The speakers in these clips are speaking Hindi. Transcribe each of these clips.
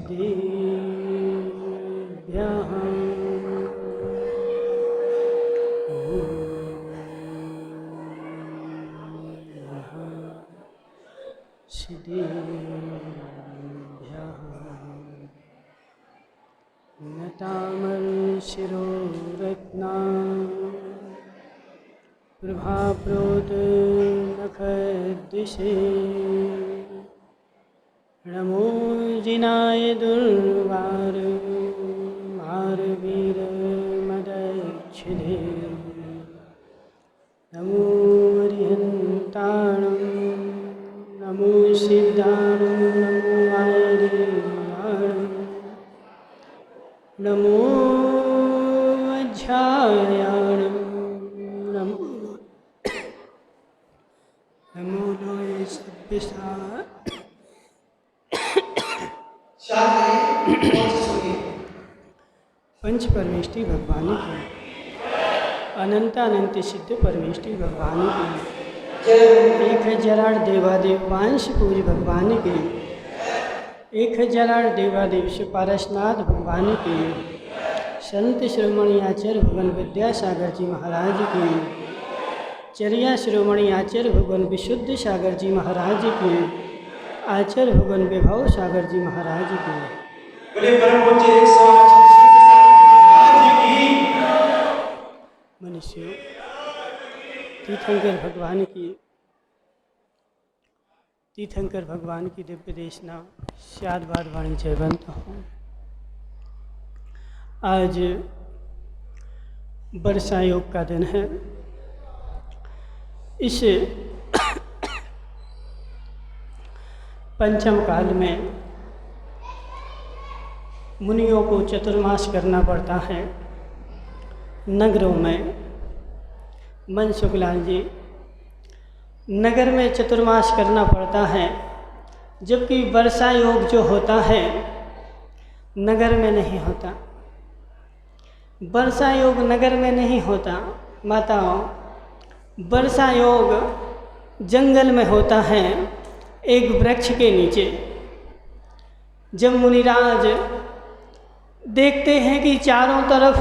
श्रीदेव्याः श्रीदेव्याः नतामर्शिरोरत्ना प्रभाप्रोतनखद्विषे नमो जिनाय दुर्वार मारवीरमदच्छिदे नमो हरिहन्ताणं नमो सिद्धाणं नमो आयर्याणं नमो अध्यायाणं नमो लोय सभ्यसा पंच परमेष्टि भगवान की अनंतानंत सिद्ध परमेष्टि भगवान की 1008 देवादेव वांश पूज भगवान की 1008 देवादेव पारसनाथ भगवान की संत शिरोमणि आचार्य भगवान विद्यासागर जी महाराज की चर्या शिरोमणि आचार्य भगवान विशुद्ध सागर जी महाराज की आचार्य भगवान विभव सागर जी महाराज की मनुष्यों तीर्थंकर भगवान की दिव्य देशना शाद बार वाणी जयवंत हूँ। आज वर्षा योग का दिन है। इस पंचम काल में मुनियों को चतुर्मास करना पड़ता है नगरों में। मनसुखलाल जी, नगर में चतुर्मास करना पड़ता है, जबकि वर्षा योग जो होता है नगर में नहीं होता। वर्षा योग नगर में नहीं होता माताओं, वर्षा योग जंगल में होता है, एक वृक्ष के नीचे। जब मुनिराज देखते हैं कि चारों तरफ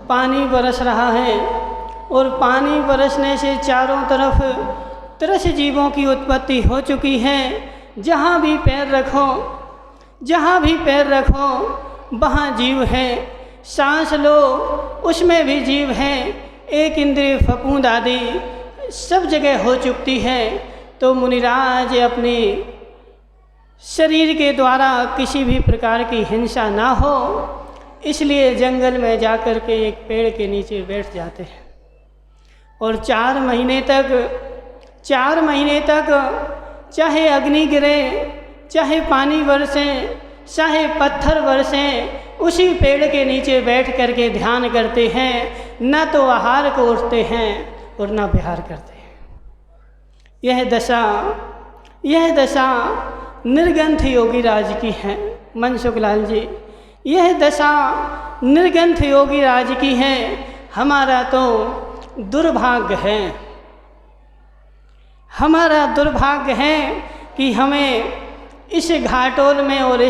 पानी बरस रहा है और पानी बरसने से चारों तरफ तरस जीवों की उत्पत्ति हो चुकी है, जहाँ भी पैर रखो वहाँ जीव है, सांस लो उसमें भी जीव है, एक इंद्रिय फफूंद आदि सब जगह हो चुकी है। तो मुनिराज अपनी शरीर के द्वारा किसी भी प्रकार की हिंसा ना हो, इसलिए जंगल में जाकर के एक पेड़ के नीचे बैठ जाते हैं और 4 महीने तक चाहे अग्नि गिरे, चाहे पानी बरसे, चाहे पत्थर बरसे, उसी पेड़ के नीचे बैठ करके ध्यान करते हैं। न तो आहार को उठते हैं और न विहार करते हैं। यह दशा निर्ग्रंथ योगी राज की है। मनसुखलाल जी, यह दशा निर्ग्रंथ योगी राज की है। हमारा तो दुर्भाग्य है कि हमें इस घाटोल में और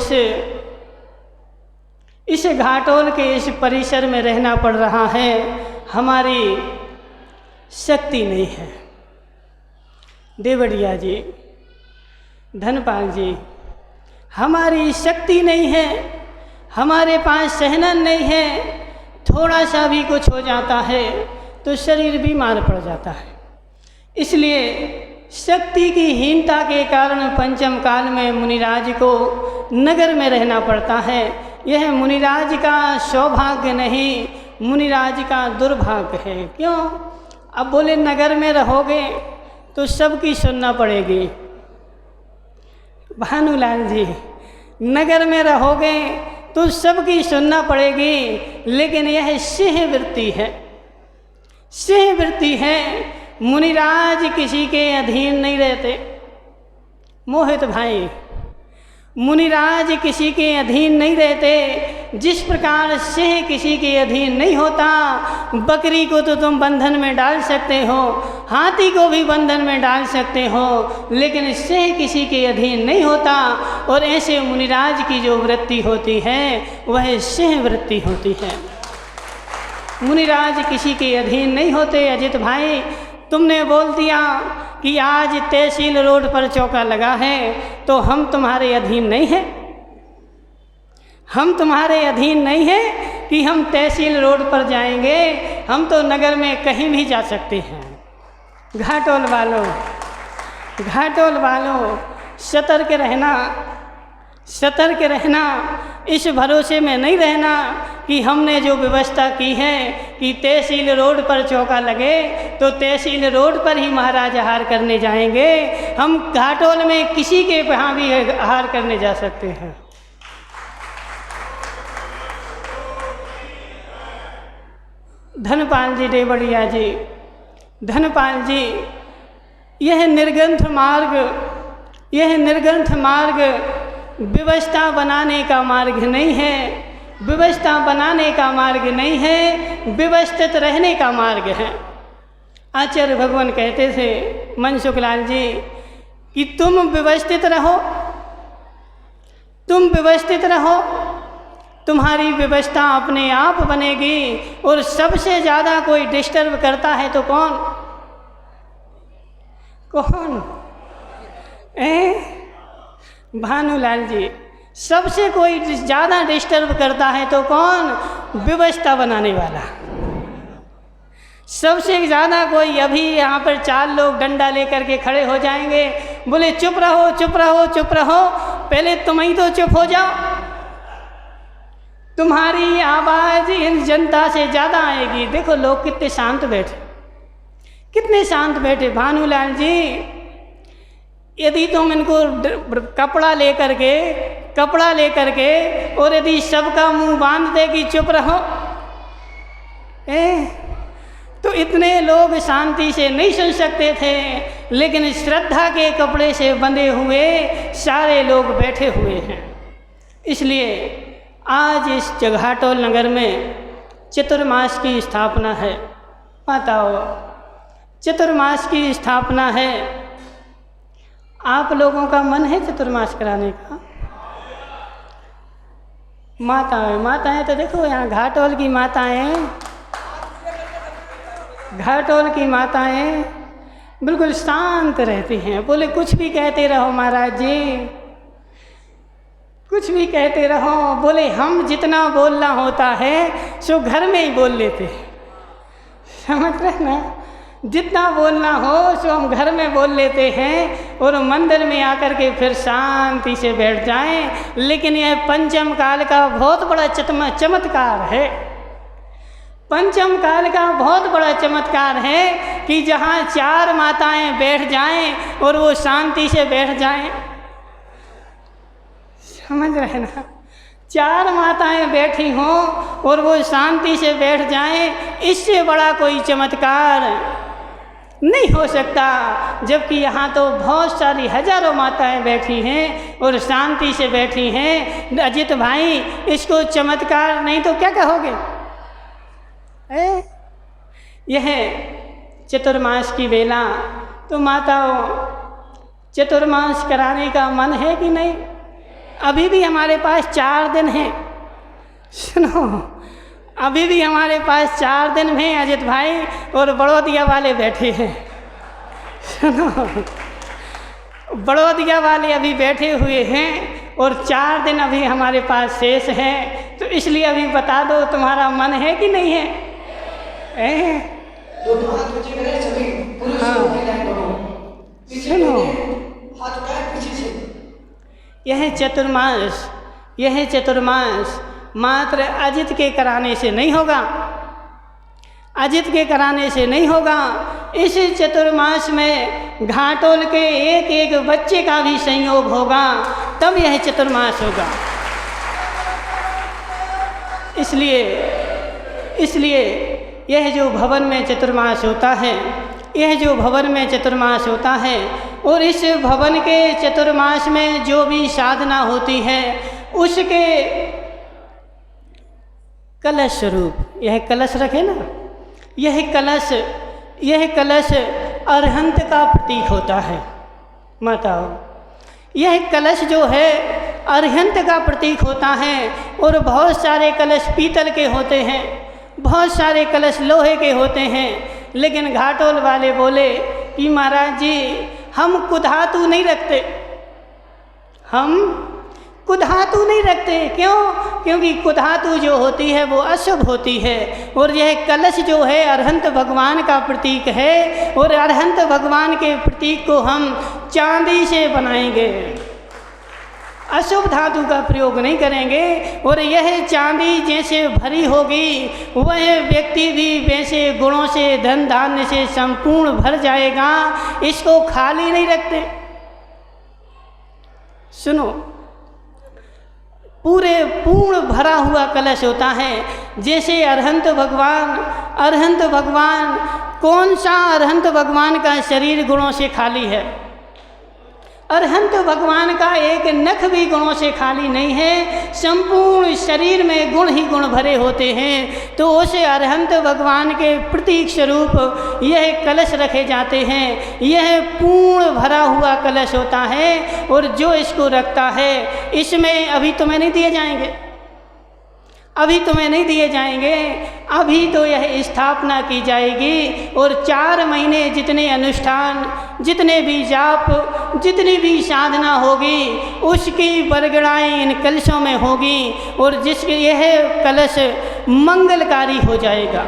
इस घाटोल के इस परिसर में रहना पड़ रहा है। हमारी शक्ति नहीं है। देवड़िया जी, धनपाल जी, हमारी शक्ति नहीं है, हमारे पास सहनन नहीं है। थोड़ा सा भी कुछ हो जाता है तो शरीर बीमार पड़ जाता है। इसलिए शक्ति की हीनता के कारण पंचम काल में मुनिराज को नगर में रहना पड़ता है। यह मुनिराज का सौभाग्य नहीं, मुनिराज का दुर्भाग्य है। क्यों? अब बोले नगर में रहोगे तो सबकी सुनना पड़ेगी। भानुलाल जी, नगर में रहोगे तो सबकी सुनना पड़ेगी, लेकिन यह सिंह वृत्ति है। मुनिराज किसी के अधीन नहीं रहते। मोहित भाई, मुनिराज किसी के अधीन नहीं रहते। जिस प्रकार सिंह किसी के अधीन नहीं होता, बकरी को तो तुम बंधन में डाल सकते हो, हाथी को भी बंधन में डाल सकते हो, लेकिन सिंह किसी के अधीन नहीं होता। और ऐसे मुनिराज की जो वृत्ति होती है वह सिंह वृत्ति होती है। मुनिराज किसी के अधीन नहीं होते। अजित भाई, तुमने बोल दिया कि आज तहसील रोड पर चौका लगा है, तो हम तुम्हारे अधीन नहीं हैं। हम तुम्हारे अधीन नहीं हैं कि हम तहसील रोड पर जाएंगे। हम तो नगर में कहीं भी जा सकते हैं। घाटोल वालों, घाटोल वालों, सतर्क रहना, सतर्क रहना। इस भरोसे में नहीं रहना कि हमने जो व्यवस्था की है कि तहसील रोड पर चौका लगे तो तहसील रोड पर ही महाराज आहार करने जाएंगे। हम घाटोल में किसी के यहाँ भी आहार करने जा सकते हैं। धनपाल जी देवड़िया जी, धनपाल जी, यह निर्ग्रंथ मार्ग, यह निर्ग्रंथ मार्ग व्यवस्था बनाने का मार्ग नहीं है। व्यवस्था बनाने का मार्ग नहीं है, व्यवस्थित रहने का मार्ग है। आचार्य भगवान कहते थे मनसुखलाल जी कि तुम व्यवस्थित रहो, तुम व्यवस्थित रहो, तुम्हारी व्यवस्था अपने आप बनेगी। और सबसे ज़्यादा कोई डिस्टर्ब करता है तो कौन? कौन? भानुलाल जी, सबसे कोई ज़्यादा डिस्टर्ब करता है तो कौन? व्यवस्था बनाने वाला। सबसे ज़्यादा कोई, अभी यहाँ पर 4 लोग डंडा लेकर के खड़े हो जाएंगे, बोले चुप रहो चुप रहो चुप रहो। पहले तुम ही तो चुप हो जाओ। तुम्हारी आवाज़ इन जनता से ज़्यादा आएगी। देखो लोग कितने शांत बैठे, कितने शांत बैठे। भानुलाल जी, यदि तुम इनको कपड़ा लेकर के और यदि सबका मुंह बांध दे कि चुप रहो, तो इतने लोग शांति से नहीं सुन सकते थे। लेकिन श्रद्धा के कपड़े से बंधे हुए सारे लोग बैठे हुए हैं। इसलिए आज इस घाटोल नगर में चतुर्मास की स्थापना है। माताओं, चतुर्मास की स्थापना है। आप लोगों का मन है चतुर्मास कराने का? माताएं, माताएं तो देखो यहाँ घाटोल की माताएं, घाटोल की माताएं बिल्कुल शांत रहती हैं। बोले कुछ भी कहते रहो महाराज जी, कुछ भी कहते रहो। बोले हम जितना बोलना होता है सो घर में ही बोल लेते। समझ रहे ना? जितना बोलना हो सो हम घर में बोल लेते हैं और मंदिर में आकर के फिर शांति से बैठ जाएं। लेकिन यह पंचम काल का बहुत बड़ा चमत्कार है। पंचम काल का बहुत बड़ा चमत्कार है कि जहाँ 4 माताएं बैठ जाएं और वो शांति से बैठ जाएं। समझ रहे ना? 4 माताएं बैठी हों और वो शांति से बैठ जाएं, इससे बड़ा कोई चमत्कार नहीं हो सकता। जबकि यहाँ तो बहुत सारी हजारों माताएं बैठी हैं और शांति से बैठी हैं। अजित भाई, इसको चमत्कार नहीं तो क्या कहोगे? यह चतुर्मास की बेला। तो माताओं, चतुर्मास कराने का मन है कि नहीं? अभी भी हमारे पास 4 दिन हैं। सुनो, अभी भी हमारे पास 4 दिन हैं अजित भाई, और बड़ौदिया वाले बैठे हैं। सुनो, बड़ौदिया वाले अभी बैठे हुए हैं और 4 दिन अभी हमारे पास शेष है। तो इसलिए अभी बता दो, तुम्हारा मन है कि नहीं है? दोनों हाथ ऊंचे करें सभी, पुरुष और महिलाएं दोनों। सुनो, हाथ उठाए पीछे से। यह चतुर्मास मात्र अजित के कराने से नहीं होगा। अजित के कराने से नहीं होगा। इस चतुर्मास में घाटोल के एक एक बच्चे का भी संयोग होगा, तब यह चतुर्मास होगा। इसलिए यह जो भवन में चतुर्मास होता है, यह जो भवन में चतुर्मास होता है, और इस भवन के चतुर्मास में जो भी साधना होती है उसके कलश स्वरूप, यह कलश रखे ना, यह कलश अरहंत का प्रतीक होता है। माताओं, यह कलश जो है अरहंत का प्रतीक होता है। और बहुत सारे कलश पीतल के होते हैं, बहुत सारे कलश लोहे के होते हैं। लेकिन घाटोल वाले बोले कि महाराज जी, हम कुधातु नहीं रखते, हम कुधातु नहीं रखते। क्यों? क्योंकि कुधातु जो होती है वो अशुभ होती है। और यह कलश जो है अरहंत भगवान का प्रतीक है। और अरहंत भगवान के प्रतीक को हम चांदी से बनाएंगे, अशुभ धातु का प्रयोग नहीं करेंगे। और यह चांदी जैसे भरी होगी, वह व्यक्ति भी वैसे गुणों से, धन धान्य से संपूर्ण भर जाएगा। इसको खाली नहीं रखते। सुनो, पूर्ण भरा हुआ कलश होता है। जैसे अरहंत भगवान, कौन सा अरहंत भगवान का शरीर गुणों से खाली है? अरहंत भगवान का एक नख भी गुणों से खाली नहीं है। संपूर्ण शरीर में गुण ही गुण भरे होते हैं। तो उस अरहंत भगवान के प्रतीक स्वरूप यह कलश रखे जाते हैं। यह पूर्ण भरा हुआ कलश होता है। और जो इसको रखता है, इसमें अभी तुम्हें नहीं दिए जाएंगे, अभी तुम्हें नहीं दिए जाएंगे। अभी तो यह स्थापना की जाएगी। और 4 महीने जितने अनुष्ठान, जितने भी जाप, जितनी भी साधना होगी, उसकी बरगड़ाएँ इन कलशों में होगी। और जिसके यह कलश मंगलकारी हो जाएगा।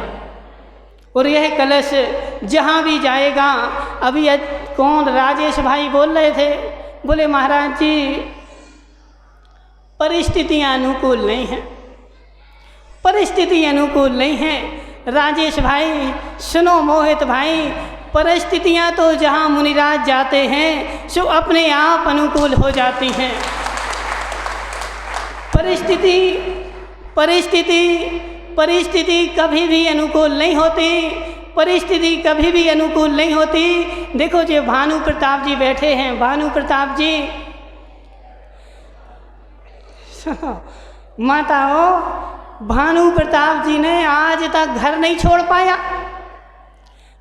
और यह कलश जहाँ भी जाएगा, अभी कौन राजेश भाई बोल रहे थे, बोले महाराज जी परिस्थितियाँ अनुकूल नहीं हैं, परिस्थिति अनुकूल नहीं है। राजेश भाई सुनो, मोहित भाई, परिस्थितियाँ तो जहाँ मुनिराज जाते हैं सो अपने आप अनुकूल हो जाती हैं। परिस्थिति कभी भी अनुकूल नहीं होती, परिस्थिति कभी भी अनुकूल नहीं होती। देखो जो भानु प्रताप जी बैठे हैं, भानु प्रताप जी, माताओं, भानु प्रताप जी ने आज तक घर नहीं छोड़ पाया,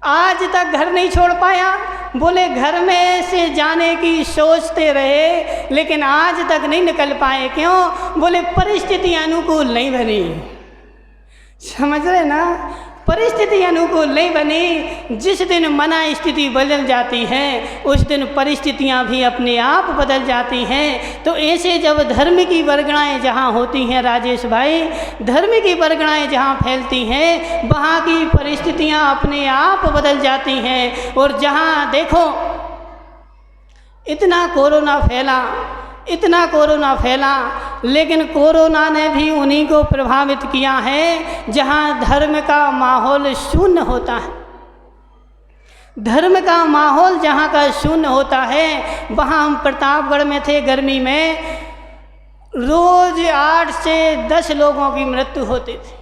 आज तक घर नहीं छोड़ पाया। बोले घर में से जाने की सोचते रहे, लेकिन आज तक नहीं निकल पाए। क्यों? बोले परिस्थिति अनुकूल नहीं बनी। समझ रहे ना? परिस्थिति अनुकूल नहीं बनी। जिस दिन मना स्थिति बदल जाती है, उस दिन परिस्थितियां भी अपने आप बदल जाती हैं। तो ऐसे जब धर्म की वर्गणाएँ जहाँ होती हैं राजेश भाई, धर्म की वर्गणाएँ जहाँ फैलती हैं, वहाँ की परिस्थितियां अपने आप बदल जाती हैं। और जहाँ देखो इतना कोरोना फैला, लेकिन कोरोना ने भी उन्हीं को प्रभावित किया है जहाँ धर्म का माहौल शून्य होता है। धर्म का माहौल जहाँ का शून्य होता है, वहाँ हम प्रतापगढ़ में थे गर्मी में, रोज 8 से 10 लोगों की मृत्यु होती थी।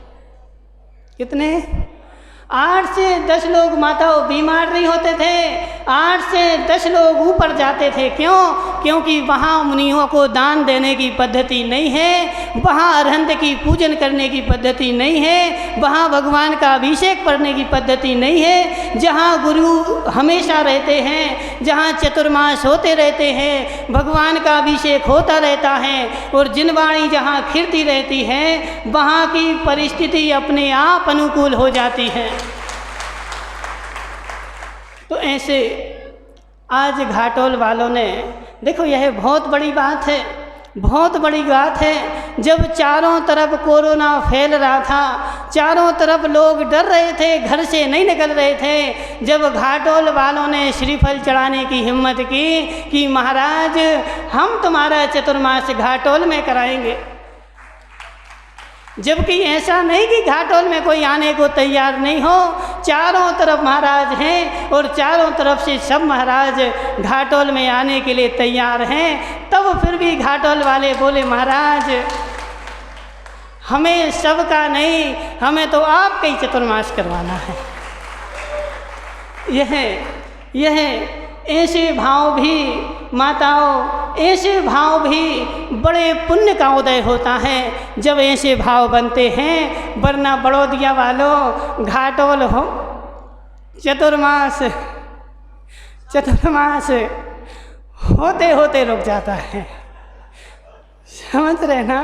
कितने? 8 से 10 लोग माताओं बीमार नहीं होते थे, 8 से 10 लोग ऊपर जाते थे। क्यों? क्योंकि वहाँ मुनियों को दान देने की पद्धति नहीं है, वहाँ अरहंत की पूजन करने की पद्धति नहीं है, वहाँ भगवान का अभिषेक करने की पद्धति नहीं है। जहाँ गुरु हमेशा रहते हैं, जहाँ चतुर्मास होते रहते हैं, भगवान का अभिषेक होता रहता है, और जिनवाणी जहाँ खिरती रहती है, वहाँ की परिस्थिति अपने आप अनुकूल हो जाती है। तो ऐसे आज घाटोल वालों ने, देखो यह बहुत बड़ी बात है, बहुत बड़ी बात है। जब चारों तरफ कोरोना फैल रहा था, चारों तरफ लोग डर रहे थे, घर से नहीं निकल रहे थे, जब घाटोल वालों ने श्रीफल चढ़ाने की हिम्मत की कि महाराज हम तुम्हारा चतुर्मास घाटोल में कराएंगे, जबकि ऐसा नहीं कि घाटोल में कोई आने को तैयार नहीं हो, चारों तरफ महाराज हैं और चारों तरफ से सब महाराज घाटोल में आने के लिए तैयार हैं। तब फिर भी घाटोल वाले बोले महाराज हमें सबका नहीं, हमें तो आपका ही चतुर्मास करवाना है। यह ऐसे भाव भी माताओं, ऐसे भाव भी बड़े पुण्य का उदय होता है जब ऐसे भाव बनते हैं। वरना बड़ौदिया वालों घाटोल हो चतुर्मास चतुर्मास होते होते रुक जाता है, समझ रहे ना,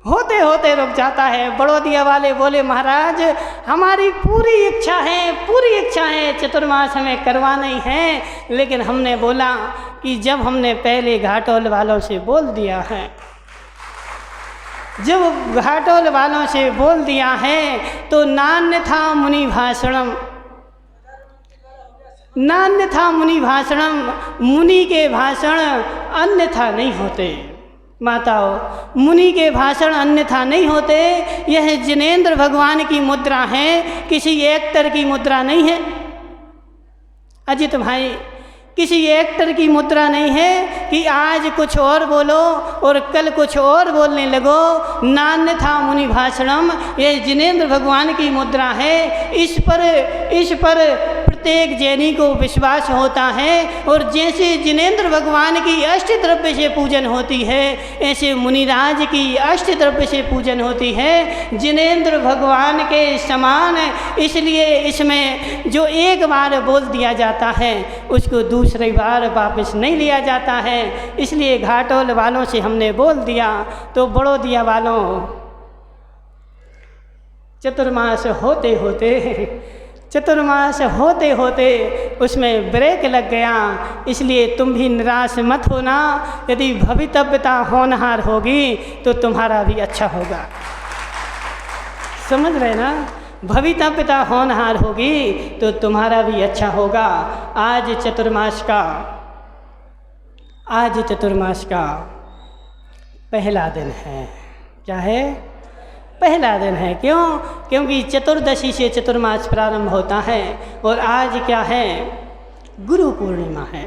होते होते रुक जाता है। बड़ौदिया वाले बोले महाराज हमारी पूरी इच्छा है चतुर्मास हमें करवाना ही है, लेकिन हमने बोला कि जब हमने पहले घाटोल वालों से बोल दिया है, जब घाटोल वालों से बोल दिया है तो नान्यथा मुनि भाषणम, नान्यथा मुनि भाषणम, मुनि के भाषण अन्यथा नहीं होते। माताओं, मुनि के भाषण अन्यथा नहीं होते। यह जिनेंद्र भगवान की मुद्रा है, किसी एक्टर की मुद्रा नहीं है। अजित भाई, किसी एक्टर की मुद्रा नहीं है कि आज कुछ और बोलो और कल कुछ और बोलने लगो। नान्यथा मुनि भाषणम, यह जिनेंद्र भगवान की मुद्रा है। इस पर प्रत्येक जैनी को विश्वास होता है। और जैसे जिनेंद्र भगवान की अष्ट द्रव्य से पूजन होती है, ऐसे मुनिराज की अष्ट द्रव्य से पूजन होती है। जिनेंद्र भगवान के समान, इसलिए इसमें जो एक बार बोल दिया जाता है उसको दूसरी बार वापस नहीं लिया जाता है। इसलिए घाटोल वालों से हमने बोल दिया तो बड़ौदिया वालों चतुर्मास होते होते उसमें ब्रेक लग गया। इसलिए तुम भी निराश मत होना। यदि भवितव्यता होनहार होगी तो तुम्हारा भी अच्छा होगा, समझ रहे ना। भवितव्यता होनहार होगी तो तुम्हारा भी अच्छा होगा। आज चतुर्मास का पहला दिन है। क्या है? पहला दिन है। क्यों? क्योंकि चतुर्दशी से चतुर्मास प्रारंभ होता है। और आज क्या है? गुरु पूर्णिमा है।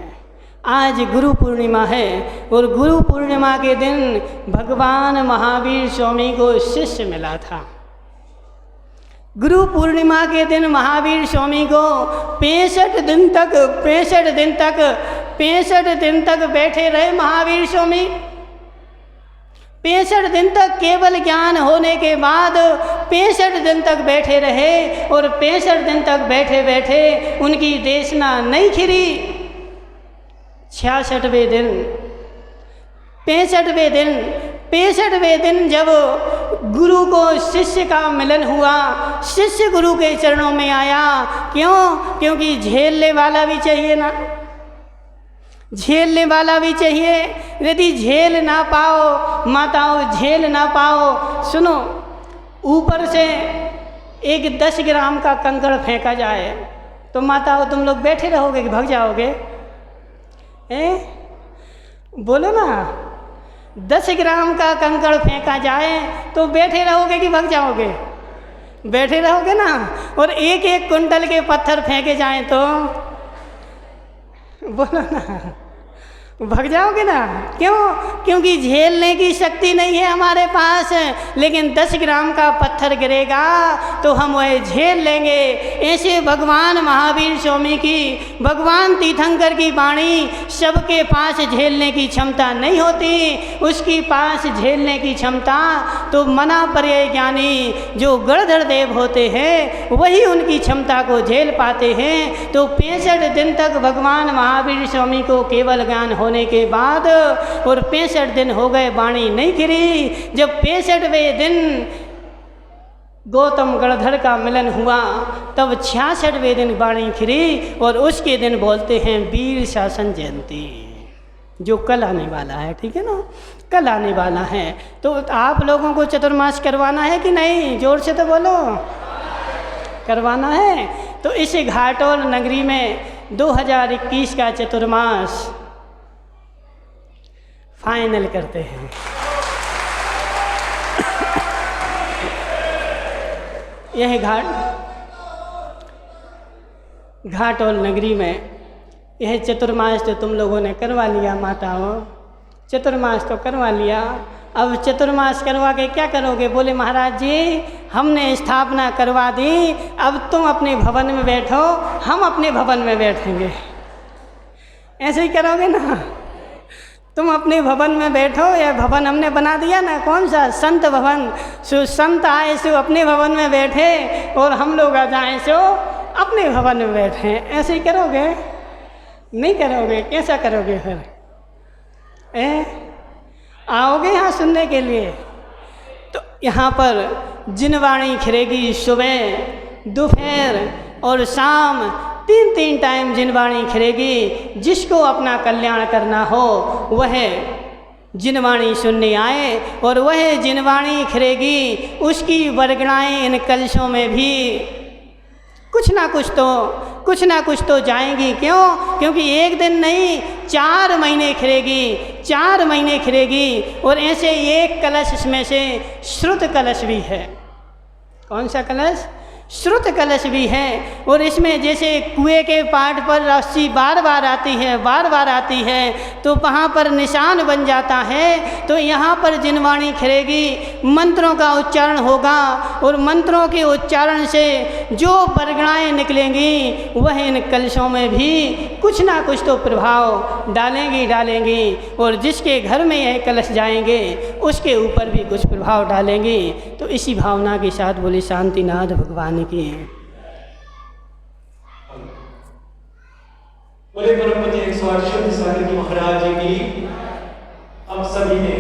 आज गुरु पूर्णिमा है। और गुरु पूर्णिमा के दिन भगवान महावीर स्वामी को शिष्य मिला था। गुरु पूर्णिमा के दिन महावीर स्वामी को 65 दिन तक बैठे रहे महावीर स्वामी। 65 दिन तक केवल ज्ञान होने के बाद 65 दिन तक बैठे रहे। और 65 दिन तक बैठे बैठे उनकी देशना नहीं खिरी। 65वें दिन जब गुरु को शिष्य का मिलन हुआ, शिष्य गुरु के चरणों में आया। क्यों? क्योंकि झेलने वाला भी चाहिए ना, झेलने वाला भी चाहिए। यदि झेल ना पाओ माताओं, झेल ना पाओ, सुनो, ऊपर से एक 10 ग्राम का कंकड़ फेंका जाए तो माताओं तुम लोग बैठे रहोगे कि भाग जाओगे? बोलो ना। 10 ग्राम का कंकड़ फेंका जाए तो बैठे रहोगे कि भाग जाओगे? बैठे रहोगे ना। और 1-1 कुंटल के पत्थर फेंके जाएं तो बोलो ना, भाग जाओगे ना। क्यों? क्योंकि झेलने की शक्ति नहीं है हमारे पास। लेकिन 10 ग्राम का पत्थर गिरेगा तो हम वह झेल लेंगे। ऐसे भगवान महावीर स्वामी की, भगवान तीर्थंकर की वाणी सबके पास झेलने की क्षमता नहीं होती। उसकी पास झेलने की क्षमता तो मना पर्याय ज्ञानी जो गणधर देव होते हैं वही उनकी क्षमता को झेल पाते हैं। तो 65 दिन तक भगवान महावीर स्वामी को केवल ज्ञान होने के बाद, और 65 दिन हो गए वाणी नहीं गिरी। जब 65वें दिन गौतम गणधर का मिलन हुआ तब 66वें दिन वाणी खिरी। और उसके दिन बोलते हैं वीर शासन जयंती, जो कल आने वाला है। ठीक है ना, कल आने वाला है। तो आप लोगों को चतुर्मास करवाना है कि नहीं? जोर से तो बोलो, करवाना है। तो इस घाटोल नगरी में 2021 का चतुर्मास फाइनल करते हैं। यह घाटोल नगरी में यह चतुर्मास तो तुम लोगों ने करवा लिया माताओं, चतुर्मास तो करवा लिया। अब चतुर्मास करवा के क्या करोगे? बोले महाराज जी हमने स्थापना करवा दी, अब तुम अपने भवन में बैठो, हम अपने भवन में बैठेंगे। ऐसे ही करोगे ना? तुम अपने भवन में बैठो, या भवन हमने बना दिया ना, कौन सा? संत भवन। सो संत आए सो अपने भवन में बैठे और हम लोग आ जाएँ सो अपने भवन में बैठे। ऐसे ही करोगे? नहीं करोगे? कैसा करोगे फिर? आओगे यहाँ सुनने के लिए? तो यहाँ पर जिनवाणी खिलेगी सुबह, दोपहर और शाम, 3 टाइम जिनवाणी खिलेगी। जिसको अपना कल्याण करना हो वह जिनवाणी सुनने आए और वह जिनवाणी खिलेगी। उसकी वरगणाएँ इन कलशों में भी कुछ ना कुछ तो जाएंगी। क्यों? क्योंकि एक दिन नहीं, 4 महीने खिलेगी, 4 महीने खिलेगी। और ऐसे एक कलश, इसमें से श्रुत कलश भी है। कौन सा कलश? श्रुत कलश भी है। और इसमें जैसे कुएं के पाट पर रस्सी बार बार आती है तो वहाँ पर निशान बन जाता है। तो यहाँ पर जिनवाणी खिलेगी, मंत्रों का उच्चारण होगा और मंत्रों के उच्चारण से जो वरगणाएँ निकलेंगी वह इन कलशों में भी कुछ ना कुछ तो प्रभाव डालेंगी। और जिसके घर में यह कलश जाएंगे उसके ऊपर भी कुछ प्रभाव डालेंगे। तो इसी भावना के साथ बोले शांतिनाथ भगवान की। बोले परमपति 108 महाराज जी की। अब सभी ने